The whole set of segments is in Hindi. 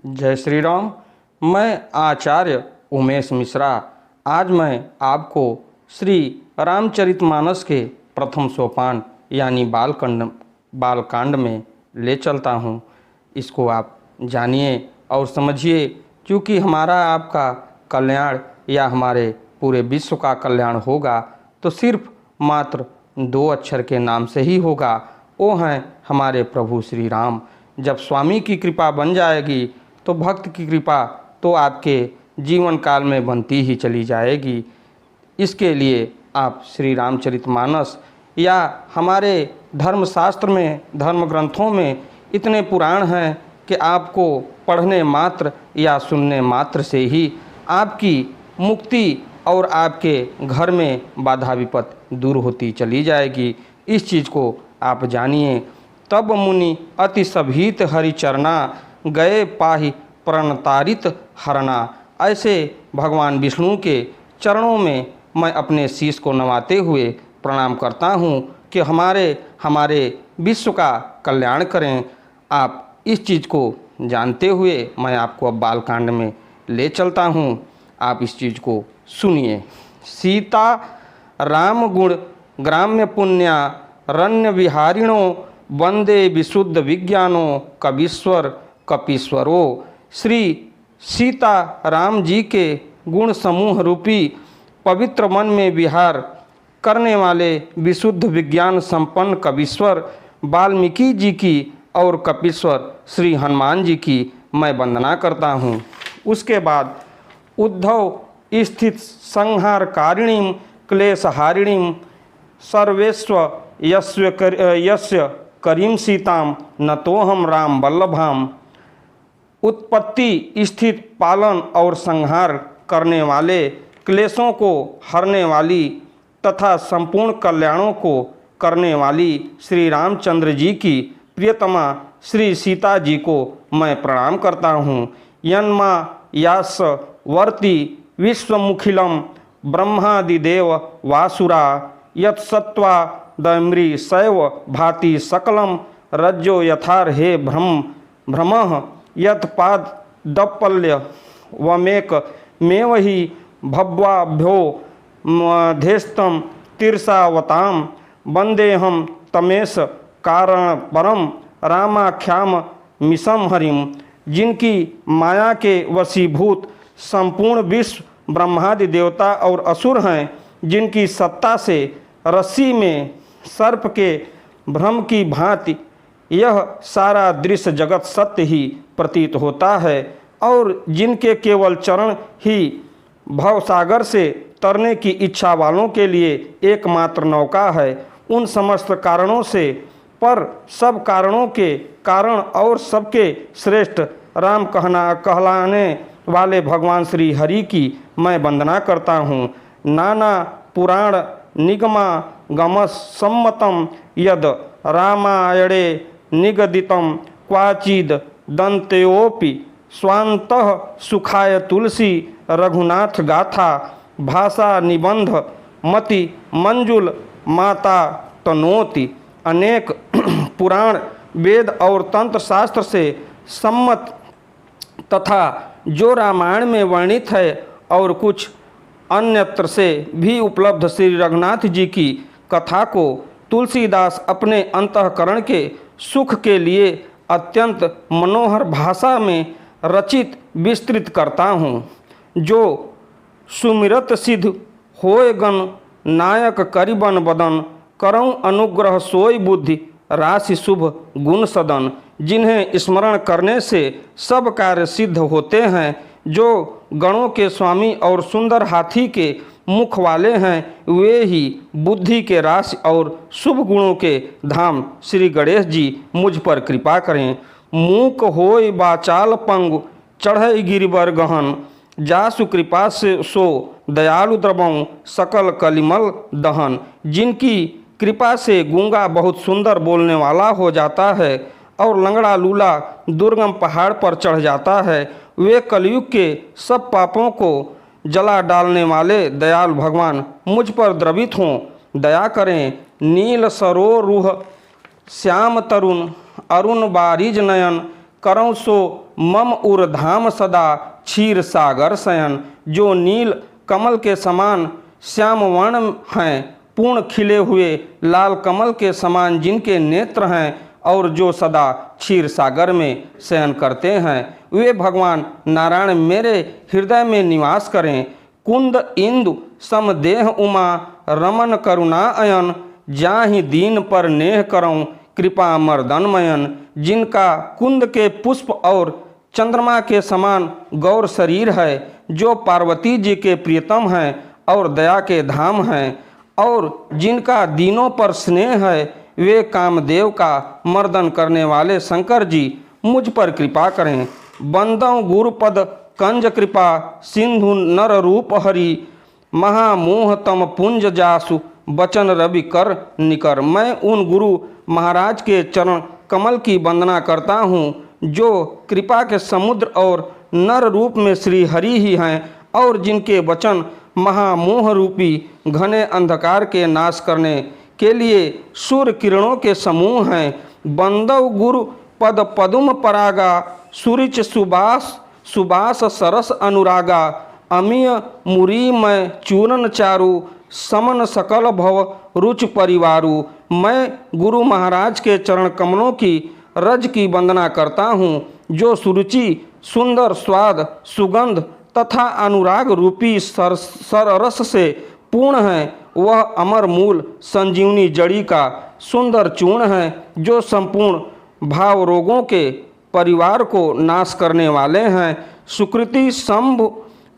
जय श्री राम। मैं आचार्य उमेश मिश्रा आज मैं आपको श्री रामचरितमानस के प्रथम सोपान यानी बालकांड में ले चलता हूँ। इसको आप जानिए और समझिए, क्योंकि हमारा आपका कल्याण या हमारे पूरे विश्व का कल्याण होगा तो सिर्फ मात्र 2 अक्षर के नाम से ही होगा। वो हैं हमारे प्रभु श्री राम। जब स्वामी की कृपा बन जाएगी तो भक्त की कृपा तो आपके जीवन काल में बनती ही चली जाएगी। इसके लिए आप श्री रामचरितमानस या हमारे धर्मशास्त्र में, धर्म ग्रंथों में इतने पुराण हैं कि आपको पढ़ने मात्र या सुनने मात्र से ही आपकी मुक्ति और आपके घर में बाधा विपत्ति दूर होती चली जाएगी। इस चीज़ को आप जानिए। तब मुनि अति सभीत हरिचरना गए पाहि प्रणतारित हरना। ऐसे भगवान विष्णु के चरणों में मैं अपने शीश को नवाते हुए प्रणाम करता हूँ कि हमारे विश्व का कल्याण करें। आप इस चीज़ को जानते हुए मैं आपको अब बालकांड में ले चलता हूँ। आप इस चीज़ को सुनिए। सीता राम गुण ग्राम्य पुण्या रण्य विहारिणो वंदे विशुद्ध विज्ञानो कपीश्वरो। श्री सीता राम जी के गुण समूह रूपी पवित्र मन में विहार करने वाले विशुद्ध विज्ञान संपन्न कपीश्वर वाल्मीकि जी की और कपीश्वर श्री हनुमान जी की मैं वंदना करता हूँ। उसके बाद उद्धव स्थित संहारकारिणीं क्लेशहारिणीं सर्वेश्व यस्य करीम सीताम नतोहम राम वल्लभाम। उत्पत्ति स्थित पालन और संहार करने वाले, क्लेशों को हरने वाली तथा संपूर्ण कल्याणों को करने वाली श्री रामचंद्र जी की प्रियतमा श्री सीता जी को मैं प्रणाम करता हूँ। यन्मा यास वर्ति विश्वमुखिलम ब्रह्मादिदेव वासुरा यत्सत्वा दम्री शैव भाति सकलम रज्जो यथार हे भ्रमः यत्पाद दप्पल्य वमेक मेवहि भव्वाभ्यो मध्यस्थम तीर्षावताम वंदेहम तमेश कारण परम रामाख्याम मिशम हरिम। जिनकी माया के वशीभूत संपूर्ण विश्व ब्रह्मादि देवता और असुर हैं, जिनकी सत्ता से रस्सी में सर्प के भ्रम की भांति यह सारा दृश्य जगत सत्य ही प्रतीत होता है, और जिनके केवल चरण ही भवसागर से तरने की इच्छा वालों के लिए एकमात्र नौका है। उन समस्त कारणों से पर सब कारणों के कारण और सबके श्रेष्ठ राम कहलाने वाले भगवान श्री हरि की मैं वंदना करता हूँ। नाना पुराण निगमा गमस सम्मतम यद रामायणे निगदितम क्वाचिद दंत्योपि स्वांतः सुखाय तुलसी रघुनाथ गाथा भाषा निबंध मति मंजुल माता तनोति। अनेक पुराण वेद और तंत्र शास्त्र से सम्मत तथा जो रामायण में वर्णित है और कुछ अन्यत्र से भी उपलब्ध श्री रघुनाथ जी की कथा को तुलसीदास अपने अंतःकरण के सुख के लिए अत्यंत मनोहर भाषा में रचित विस्तृत करता हूँ। जो सुमिरत सिद्ध होय गण नायक करिबन बदन करऊँ अनुग्रह सोई बुद्धि राशि शुभ गुण सदन। जिन्हें स्मरण करने से सब कार्य सिद्ध होते हैं, जो गणों के स्वामी और सुंदर हाथी के मुख वाले हैं, वे ही बुद्धि के राशि और शुभ गुणों के धाम श्री गणेश जी मुझ पर कृपा करें। मूक होय बाचाल पंगु चढ़ई गिरिवर गहन जासु कृपा से सो दयालु द्रवं सकल कलिमल दहन। जिनकी कृपा से गूंगा बहुत सुंदर बोलने वाला हो जाता है और लंगड़ा लूला दुर्गम पहाड़ पर चढ़ जाता है, वे कलयुग के सब पापों को जला डालने वाले दयाल भगवान मुझ पर द्रवित हों, दया करें। नील सरोरुह श्याम तरुण अरुण बारिज नयन करऊँ सो मम उर्धाम सदा क्षीर सागर शयन। जो नील कमल के समान श्याम वर्ण हैं, पूर्ण खिले हुए लाल कमल के समान जिनके नेत्र हैं, और जो सदा क्षीर सागर में शयन करते हैं, वे भगवान नारायण मेरे हृदय में निवास करें। कुंद इंदु समदेह उमा रमन करुणा अयन। जाहि दीन पर नेह करऊँ कृपा मर्दनमयन। जिनका कुंद के पुष्प और चंद्रमा के समान गौर शरीर है, जो पार्वती जी के प्रियतम हैं और दया के धाम हैं, और जिनका दीनों पर स्नेह है, वे कामदेव का मर्दन करने वाले शंकर जी मुझ पर कृपा करें। बंदौ गुरुपद कंज कृपा सिंधु नर रूप हरि। महामोह तम पुंज जासु बचन रवि कर निकर। मैं उन गुरु महाराज के चरण कमल की वंदना करता हूँ, जो कृपा के समुद्र और नर रूप में श्री हरि ही हैं, और जिनके वचन महामोह रूपी घने अंधकार के नाश करने के लिए सूर्य किरणों के समूह हैं। बंदव गुरु पद पदुम परागा सुरिच सुबास सुबास सरस अनुरागा। अमीय मुरी मैं चूरन चारु समन सकल भव रुच परिवारु। मैं गुरु महाराज के चरण कमलों की रज की वंदना करता हूँ, जो सुरुचि सुंदर स्वाद सुगंध तथा अनुराग रूपी सररस से पूर्ण है। वह अमर मूल संजीवनी जड़ी का सुंदर चूर्ण है, जो संपूर्ण भाव रोगों के परिवार को नाश करने वाले हैं। सुकृति शंभु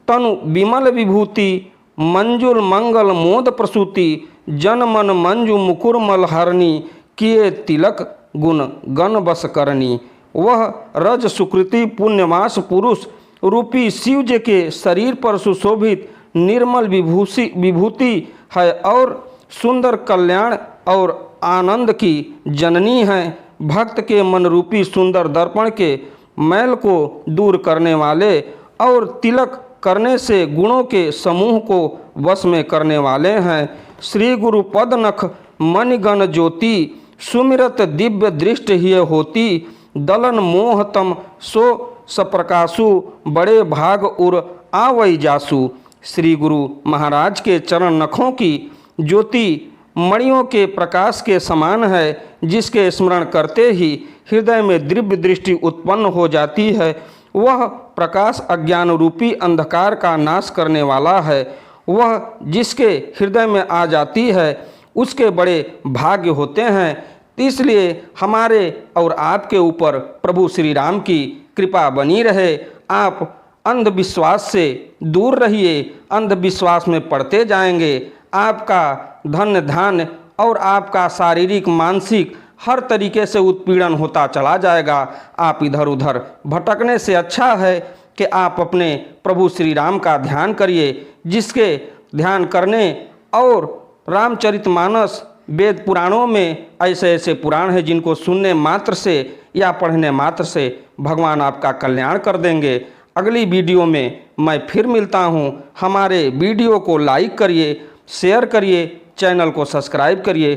तनु विमल विभूति मंजुल मंगल मोद प्रसूति। जन मन मंजु मुकुर मलहरणी किए तिलक गुण गण बस करनी। वह रज सुकृति पुण्यमास पुरुष रूपी शिव जी के शरीर पर सुशोभित निर्मल विभूति है, और सुंदर कल्याण और आनंद की जननी है। भक्त के मन रूपी सुंदर दर्पण के मैल को दूर करने वाले, और तिलक करने से गुणों के समूह को वश में करने वाले हैं। श्री गुरु पद नख मणिगण ज्योति सुमिरत दिव्य दृष्टि ही होती। दलन मोह तम सो सप्रकाशु बड़े भाग उर आवई जासु। श्री गुरु महाराज के चरण नखों की ज्योति मणियों के प्रकाश के समान है, जिसके स्मरण करते ही हृदय में दिव्य दृष्टि उत्पन्न हो जाती है। वह प्रकाश अज्ञान रूपी अंधकार का नाश करने वाला है। वह जिसके हृदय में आ जाती है, उसके बड़े भाग्य होते हैं। इसलिए हमारे और आपके ऊपर प्रभु श्री राम की कृपा बनी रहे। आप अंधविश्वास से दूर रहिए, अंधविश्वास में पड़ते जाएंगे। आपका धन धान्य और आपका शारीरिक मानसिक हर तरीके से उत्पीड़न होता चला जाएगा। आप इधर उधर भटकने से अच्छा है कि आप अपने प्रभु श्री राम का ध्यान करिए, जिसके ध्यान करने और रामचरितमानस वेद पुराणों में ऐसे ऐसे पुराण हैं जिनको सुनने मात्र से या पढ़ने मात्र से भगवान आपका कल्याण कर देंगे। अगली वीडियो में मैं फिर मिलता हूँ। हमारे वीडियो को लाइक करिए, शेयर करिए, चैनल को सब्सक्राइब करिए।